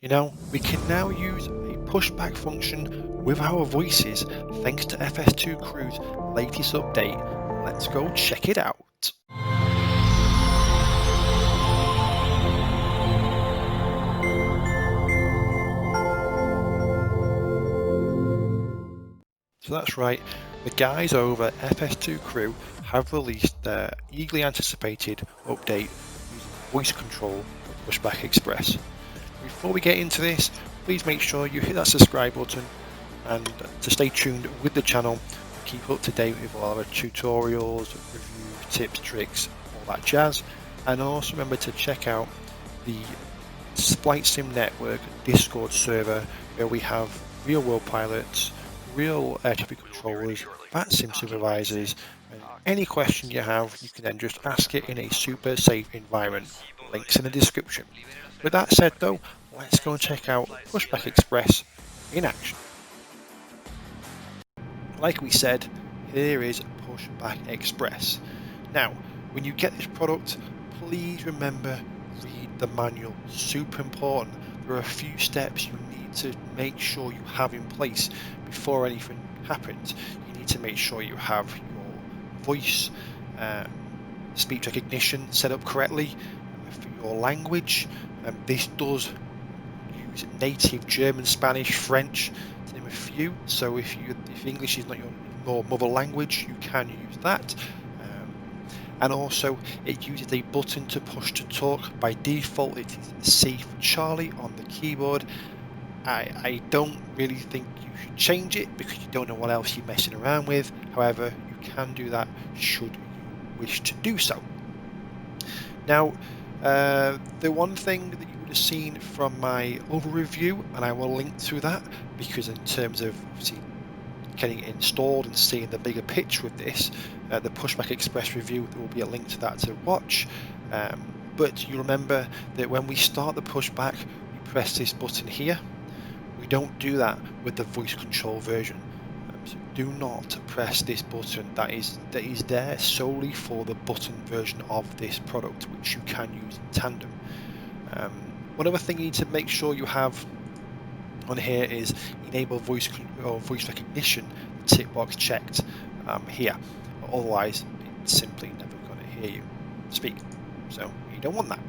You know, we can now use a pushback function with our voices thanks to FS2 Crew's latest update. Let's go check it out. So that's right, the guys over at FS2 Crew have released their eagerly anticipated update using voice control for Pushback Express. Before we get into this, please make sure you hit that subscribe button and to stay tuned with the channel, keep up to date with all our tutorials, reviews, tips, tricks, all that jazz. And also remember to check out the Flight Sim Network Discord server where we have real world pilots, real air traffic controllers, bat sim supervisors, and any question you have, you can then just ask it in a super safe environment. Links in the description. With that said though, let's go and check out Pushback Express in action. Like we said, here is Pushback Express. Now, when you get this product, please remember, read the manual. Super important. There are a few steps you need to make sure you have in place before anything happens. You need to make sure you have your voice, speech recognition set up correctly for your language. This does use native German, Spanish, French, to name a few. So if English is not your mother language, you can use that. And also it uses a button to push to talk. By default it is C for Charlie on the keyboard. I don't really think you should change it because you don't know what else you're messing around with. However, you can do that should you wish to do so. Now, the one thing that you would have seen from my other review, and I will link to that because in terms of obviously getting it installed and seeing the bigger picture with this, the Pushback Express review, there will be a link to that to watch. But you remember that when we start the pushback, we press this button here. We don't do that with the voice control version. So do not press this button. That is there solely for the button version of this product, which you can use in tandem. One other thing you need to make sure you have on here is enable voice recognition, tick box checked here. Otherwise, it's simply never going to hear you speak. So you don't want that.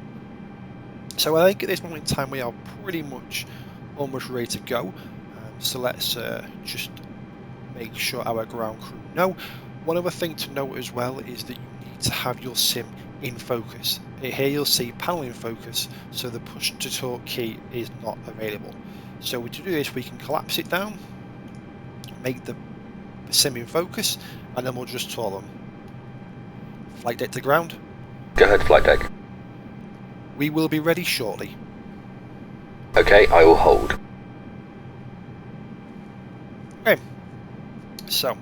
So I think at this moment in time we are pretty much almost ready to go. So let's just make sure our ground crew know. One other thing to note as well is that you need to have your sim in focus. Here you'll see panel in focus, so the push to talk key is not available. So to do this, we can collapse it down, make the sim in focus, and then we'll just tell them flight deck to ground. Go ahead, flight deck. We will be ready shortly. Okay, I will hold. Okay, so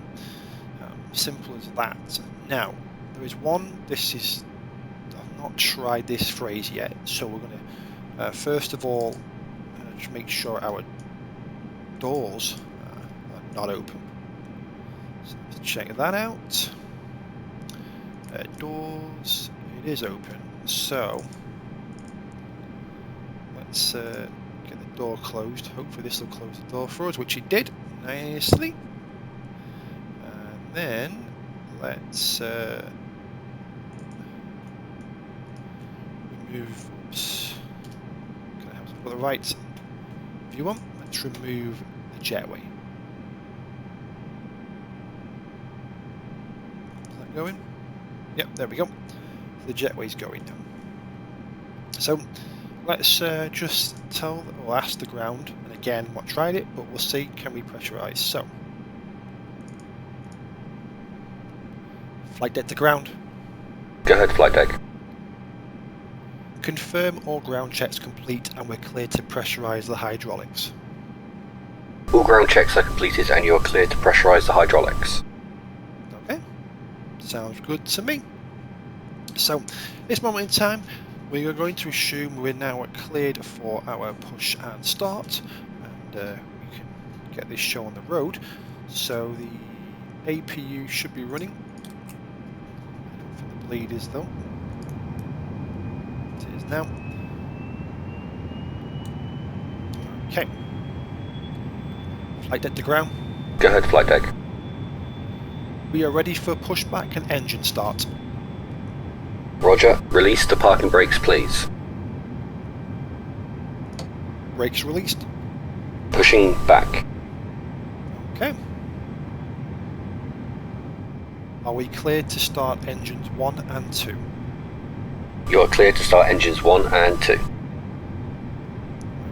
simple as that. Now there is one. I've not tried this phrase yet, so we're going to first of all just make sure our doors are not open. So let's check that out. Doors, it is open. So let's get the door closed. Hopefully this will close the door for us, which it did nicely. And then let's remove. Oops. Can I have the right view on? Let's remove the jetway. Is that going? Yep, there we go. The jetway's going now. So let's just tell or ask the ground, and again, not tried it, but we'll see. Can we pressurize? So flight deck to ground. Go ahead, flight deck. Confirm all ground checks complete and we're cleared to pressurize the hydraulics. All ground checks are completed and you are cleared to pressurize the hydraulics. Okay, sounds good to me. So, this moment in time, we are going to assume we're now cleared for our push and start, and we can get this show on the road. So the APU should be running. I don't think the bleed is though. It is now. Okay. Flight deck to ground. Go ahead, flight deck. We are ready for pushback and engine start. Roger. Release the parking brakes, please. Brakes released. Pushing back. Okay. Are we cleared to start engines 1 and 2? You are cleared to start engines 1 and 2.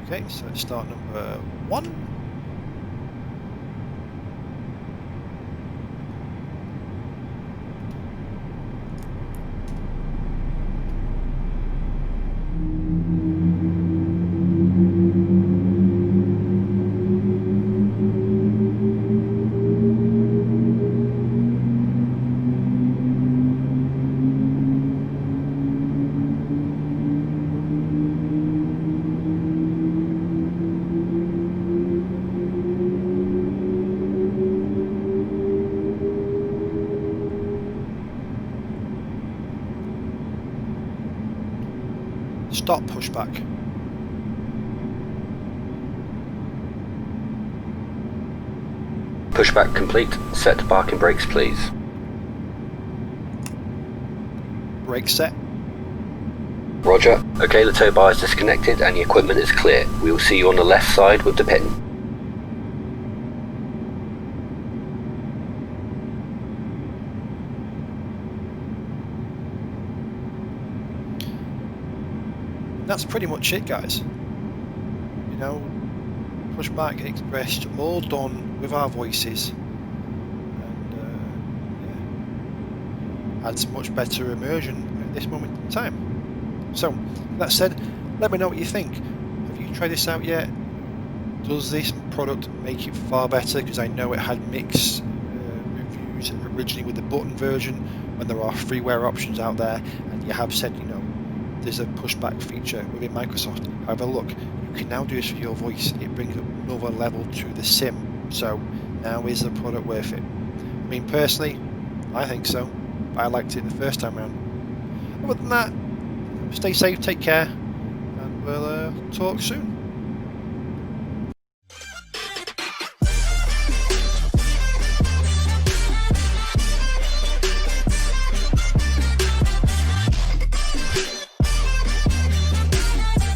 Okay, so let's start number 1. Stop pushback. Pushback complete. Set parking brakes, please. Brake set. Roger. Okay, the tow bar is disconnected and the equipment is clear. We will see you on the left side with the pin. That's pretty much it, guys. You know, Pushback Express all done with our voices, and yeah, adds much better immersion at this moment in time. So, that said, let me know what you think. Have you tried this out yet? Does this product make it far better? Because I know it had mixed reviews originally with the button version, when there are freeware options out there, and you have said, you know, there's a pushback feature within Microsoft. However, look, you can now do this with your voice. It brings up another level to the sim. So now is the product worth it? I mean, personally, I think so. I liked it the first time around. Other than that, stay safe, take care, and we'll talk soon.